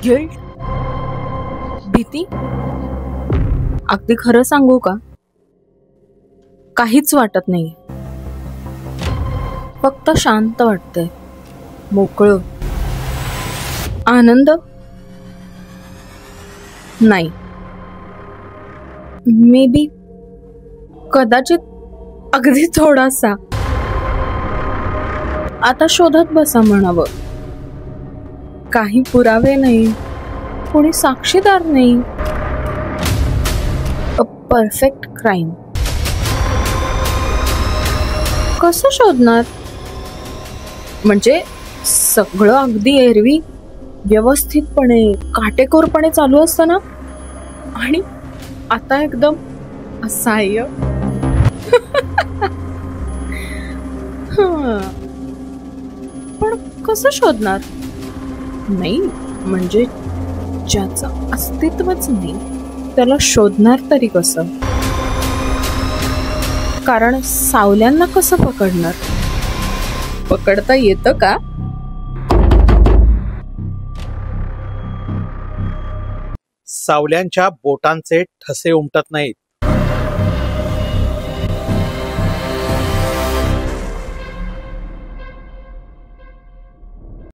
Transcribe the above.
Guilt, भीती. अगदी खरं सांगू का, काहीच वाटत नाही. फक्त शांत वाटतंय, मोकळं. आनंद नाही. मे बी, कदाचित, अगदी थोडासा. आता शोधत बसा म्हणावं. काही पुरावे नाही, कोणी साक्षीदार नाही. A perfect crime. कसं शोधणार? म्हणजे सगळं अगदी एरवी व्यवस्थितपणे काटेकोरपणे चालू असतं ना, आणि आता एकदम असहाय्य. पण कसं शोधणार? नाही म्हणजे ज्याचं अस्तित्वच नाही त्याला शोधणार तरी कसं? कारण सावल्यांना कसं पकडणार? पकडता येतं का? सावल्यांच्या बोटांचे ठसे उमटत नाहीत.